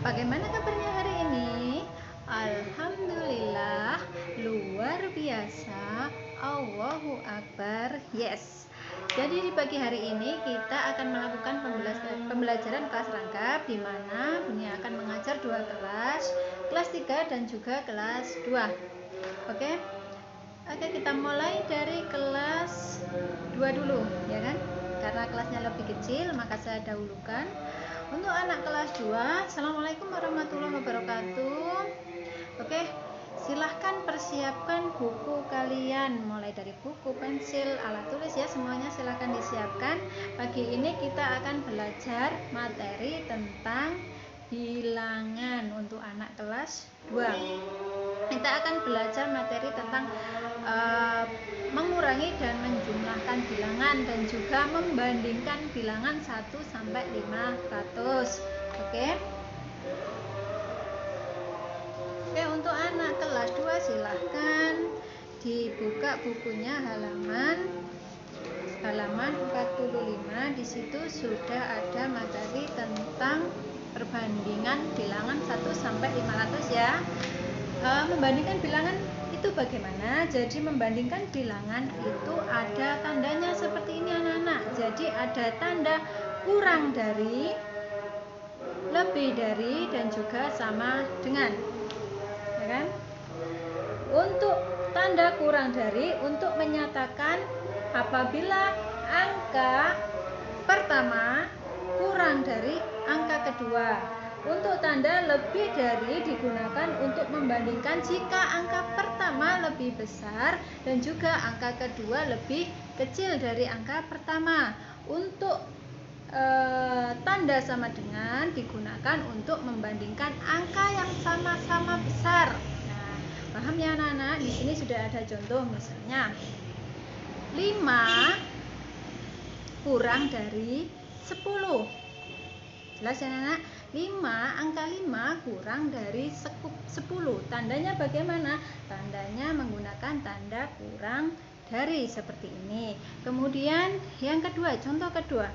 Bagaimana kabarnya hari ini? Alhamdulillah, luar biasa. Allahu Akbar. Yes. Jadi di pagi hari ini kita akan melakukan pembelajaran kelas rangkap, di mana Bunia akan mengajar dua kelas 3 dan juga kelas 2. Oke. Oke, kita mulai dari kelas 2 dulu, ya kan? Karena kelasnya lebih kecil, maka saya dahulukan. Untuk anak kelas 2, Assalamualaikum warahmatullahi wabarakatuh. Oke, silahkan persiapkan buku kalian, mulai dari buku, pensil, alat tulis ya, semuanya silahkan disiapkan. Pagi ini kita akan belajar materi tentang bilangan untuk anak kelas 2. Kita akan belajar materi tentang mengurangi dan menjumlahkan bilangan dan juga membandingkan bilangan 1 sampai 500. Oke. Oke, untuk anak kelas 2 silahkan dibuka bukunya halaman 45. Di situ sudah ada materi tentang perbandingan bilangan 1 sampai 500 ya. Membandingkan bilangan itu bagaimana? Jadi membandingkan bilangan itu ada tandanya seperti ini anak-anak. Jadi ada tanda kurang dari, lebih dari, dan juga sama dengan, ya kan? Untuk tanda kurang dari, untuk menyatakan apabila angka pertama kurang dari angka kedua. Untuk tanda lebih dari digunakan untuk membandingkan jika angka pertama lebih besar dan juga angka kedua lebih kecil dari angka pertama. Untuk tanda sama dengan digunakan untuk membandingkan angka yang sama-sama besar. Nah, paham ya anak-anak? Di sini sudah ada contoh, misalnya 5 kurang dari 10. Jelas ya anak? 5, angka 5 kurang dari 10. Tandanya bagaimana? Tandanya menggunakan tanda kurang dari seperti ini. Kemudian yang kedua, contoh kedua,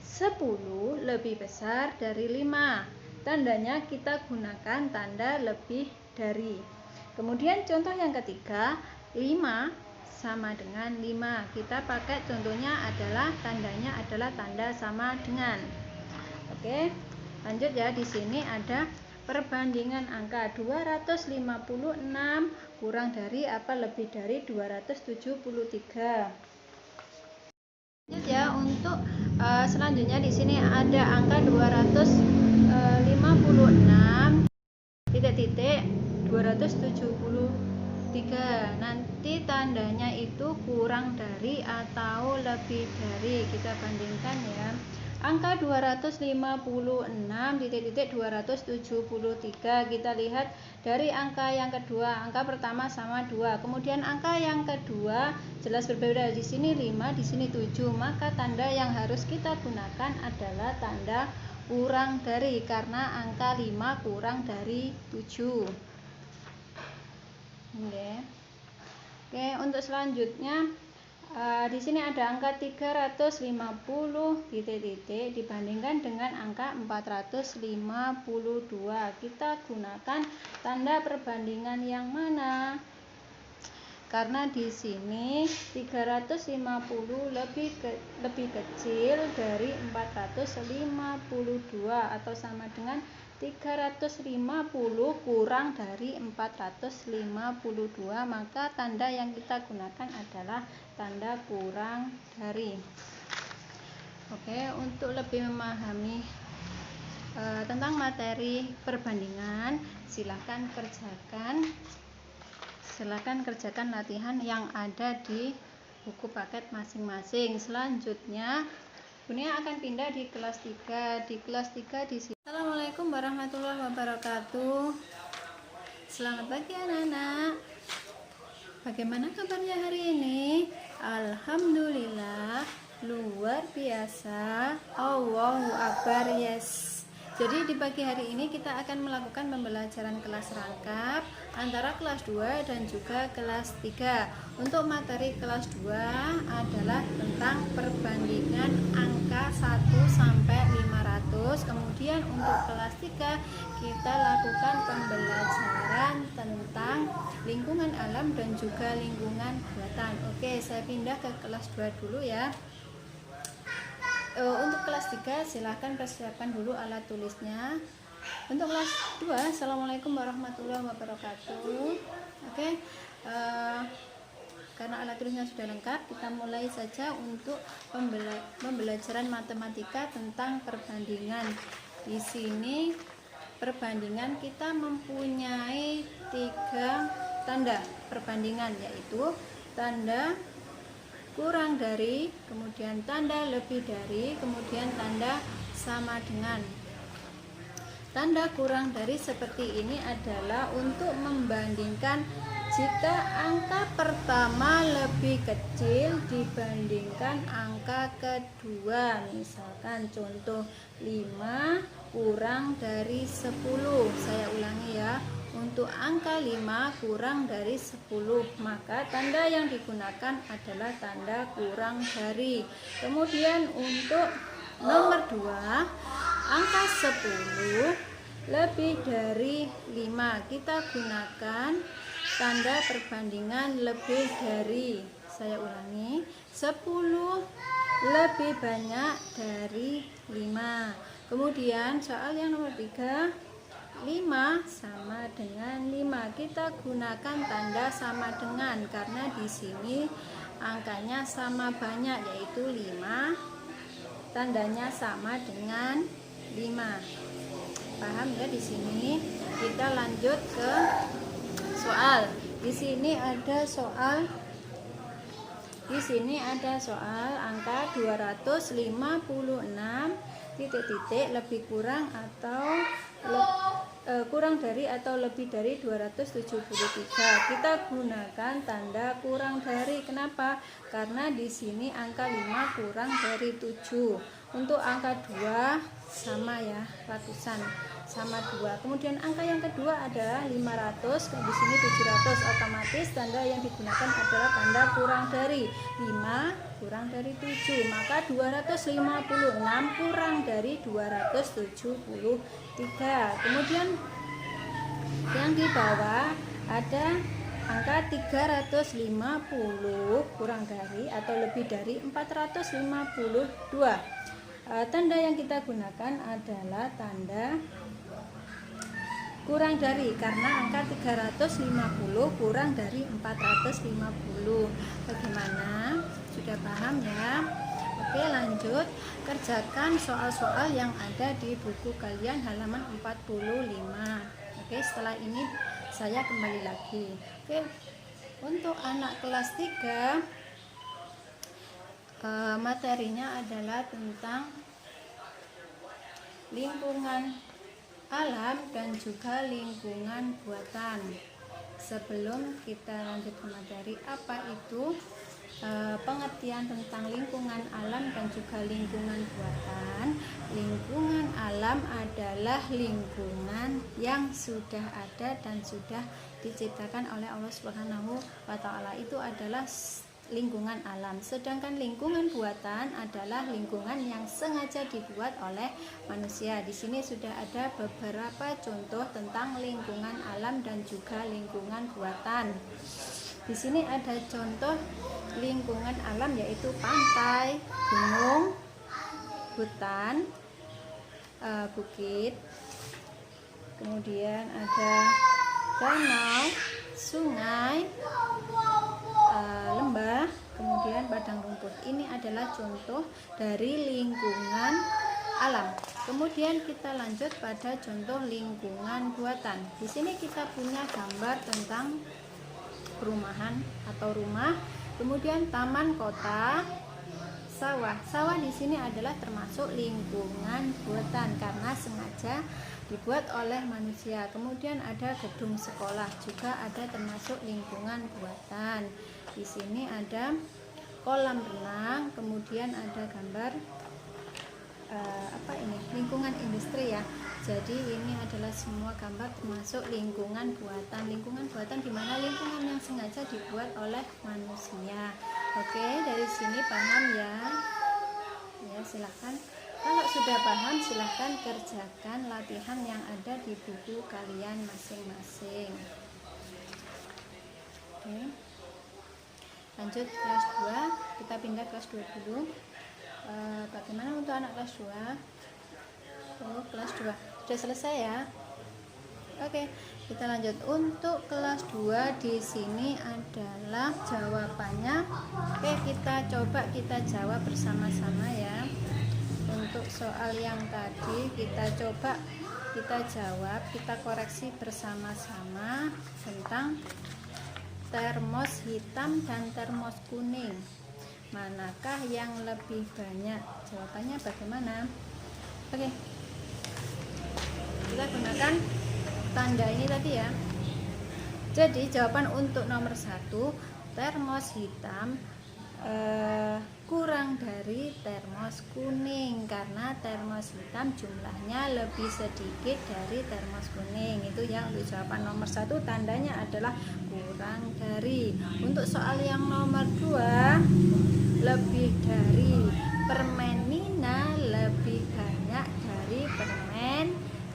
10 lebih besar dari 5. Tandanya kita gunakan tanda lebih dari. Kemudian contoh yang ketiga, 5 sama dengan 5. Kita pakai contohnya adalah tandanya adalah tanda sama dengan. Oke, lanjut ya. Di sini ada perbandingan angka 256 kurang dari apa lebih dari 273. Lanjut ya, untuk selanjutnya di sini ada angka 256 titik-titik 273. Nanti tandanya itu kurang dari atau lebih dari. Kita bandingkan ya. Angka 256 titik-titik 273, kita lihat dari angka yang kedua. Angka pertama sama 2. Kemudian angka yang kedua jelas berbeda. Di sini 5, di sini 7. Maka tanda yang harus kita gunakan adalah tanda kurang dari, karena angka 5 kurang dari 7. Oke, untuk selanjutnya di sini ada angka 350 titik-titik dibandingkan dengan angka 452. Kita gunakan tanda perbandingan yang mana? Karena di sini 350 lebih kecil dari 452 atau sama dengan 350 kurang dari 452, maka tanda yang kita gunakan adalah tanda kurang dari. Oke, untuk lebih memahami tentang materi perbandingan, silakan kerjakan latihan yang ada di buku paket masing-masing. Selanjutnya Bunia akan pindah di kelas 3. Di kelas 3 di sini. Assalamualaikum warahmatullahi wabarakatuh. Selamat pagi anak-anak. Bagaimana kabarnya hari ini? Alhamdulillah, luar biasa. Allahu Akbar. Yes. Jadi di pagi hari ini kita akan melakukan pembelajaran kelas rangkap antara kelas 2 dan juga kelas 3. Untuk materi kelas 2 adalah tentang perbandingan angka 1 sampai 500. Kemudian untuk kelas 3 kita lakukan pembelajaran tentang lingkungan alam dan juga lingkungan buatan. Oke, saya pindah ke kelas 2 dulu ya. Untuk kelas 3 silahkan persiapkan dulu alat tulisnya. Untuk kelas 2, Assalamualaikum warahmatullahi wabarakatuh. Oke, karena alat tulisnya sudah lengkap, kita mulai saja untuk pembelajaran matematika tentang perbandingan. Di sini perbandingan kita mempunyai 3 tanda perbandingan, yaitu tanda kurang dari, kemudian tanda lebih dari, kemudian tanda sama dengan. Tanda kurang dari seperti ini adalah untuk membandingkan jika angka pertama lebih kecil dibandingkan angka kedua. Misalkan contoh 5 kurang dari 10. Saya ulangi ya. Untuk angka 5 kurang dari 10, maka tanda yang digunakan adalah tanda kurang dari. Kemudian untuk nomor 2, angka 10 lebih dari 5, kita gunakan tanda perbandingan lebih dari. Saya ulangi, 10 lebih banyak dari 5. Kemudian soal yang nomor 3, 5 sama dengan 5. Kita gunakan tanda sama dengan karena di sini angkanya sama banyak, yaitu 5. Tandanya sama dengan 5. Paham ya di sini? Kita lanjut ke soal. Di sini ada soal. Di sini ada soal angka 256 titik-titik lebih kurang atau kurang dari atau lebih dari 273. Kita gunakan tanda kurang dari. Kenapa? Karena di sini angka 5 kurang dari 7. Untuk angka 2 sama ya, ratusan, sama 2. Kemudian angka yang kedua adalah 500, di sini 700. Otomatis tanda yang digunakan adalah tanda kurang dari. 5 kurang dari 7, maka 256 kurang dari 273. Kemudian yang di bawah ada angka 350 kurang dari atau lebih dari 452. Tanda yang kita gunakan adalah tanda kurang dari, karena angka 350 kurang dari 450. Bagaimana? Sudah paham ya? Oke, lanjut. Kerjakan soal-soal yang ada di buku kalian halaman 45. Oke, setelah ini saya kembali lagi. Oke, untuk anak kelas 3 materinya adalah tentang lingkungan alam dan juga lingkungan buatan. Sebelum kita lanjut ke materi, apa itu pengertian tentang lingkungan alam dan juga lingkungan buatan? Lingkungan alam adalah lingkungan yang sudah ada dan sudah diciptakan oleh Allah Subhanahu wa Ta'ala. Itu adalah lingkungan alam. Sedangkan lingkungan buatan adalah lingkungan yang sengaja dibuat oleh manusia. Di sini sudah ada beberapa contoh tentang lingkungan alam dan juga lingkungan buatan. Di sini ada contoh lingkungan alam, yaitu pantai, gunung, hutan, bukit, kemudian ada danau, sungai, lembah, kemudian padang rumput. Ini adalah contoh dari lingkungan alam. Kemudian kita lanjut pada contoh lingkungan buatan. Di sini kita punya gambar tentang perumahan atau rumah, kemudian taman kota, sawah. Sawah di sini adalah termasuk lingkungan buatan karena sengaja dibuat oleh manusia. Kemudian ada gedung sekolah, juga ada termasuk lingkungan buatan. Di sini ada kolam renang, kemudian ada gambar apa ini, lingkungan industri ya. Jadi ini adalah semua gambar termasuk lingkungan buatan. Lingkungan buatan di mana lingkungan yang sengaja dibuat oleh manusia. Oke, dari sini paham ya? Ya, silahkan. Kalau sudah paham, silahkan kerjakan latihan yang ada di buku kalian masing-masing. Oke. Lanjut kelas 2, kita pindah kelas 2 dulu. Bagaimana untuk anak kelas 2? Oh, kelas 2 sudah selesai ya. Oke, kita lanjut. Untuk kelas 2 di sini adalah jawabannya. Oke, kita coba kita jawab bersama-sama ya. Untuk soal yang tadi kita coba kita jawab, kita koreksi bersama-sama tentang termos hitam dan termos kuning. Manakah yang lebih banyak? Jawabannya bagaimana? Oke, kita gunakan tanda ini tadi ya. Jadi jawaban untuk nomor 1, termos hitam kurang dari termos kuning, karena termos hitam jumlahnya lebih sedikit dari termos kuning. Itu ya untuk jawaban nomor 1, tandanya adalah kurang dari. Untuk soal yang nomor 2, lebih dari. Permen Nina lebih banyak dari permen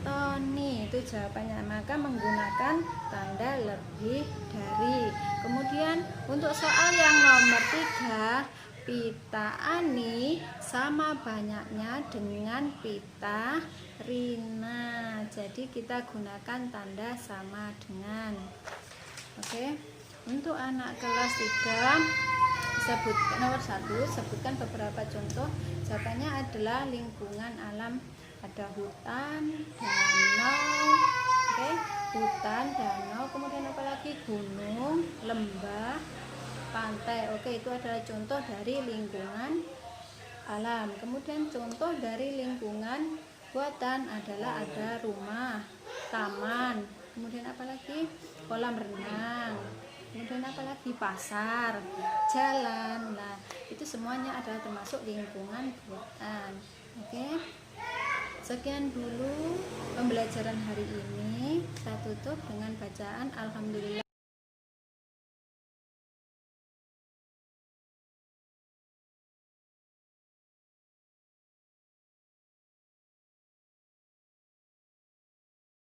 Tony. Itu jawabannya, maka menggunakan tanda lebih dari. Kemudian untuk soal yang nomor 3, pita Ani sama banyaknya dengan pita Rina. Jadi kita gunakan tanda sama dengan. Oke. Untuk anak kelas 3, sebutkan nomor 1, sebutkan beberapa contoh. Jawabannya adalah lingkungan alam. Ada hutan, danau, oke, hutan, danau, kemudian apalagi gunung, lembah, pantai. Oke, itu adalah contoh dari lingkungan alam. Kemudian contoh dari lingkungan buatan adalah ada rumah, taman, kemudian apalagi kolam renang, kemudian apalagi pasar, jalan. Nah, itu semuanya adalah termasuk lingkungan buatan. Oke. Sekian dulu pembelajaran hari ini. Saya tutup dengan bacaan Alhamdulillah.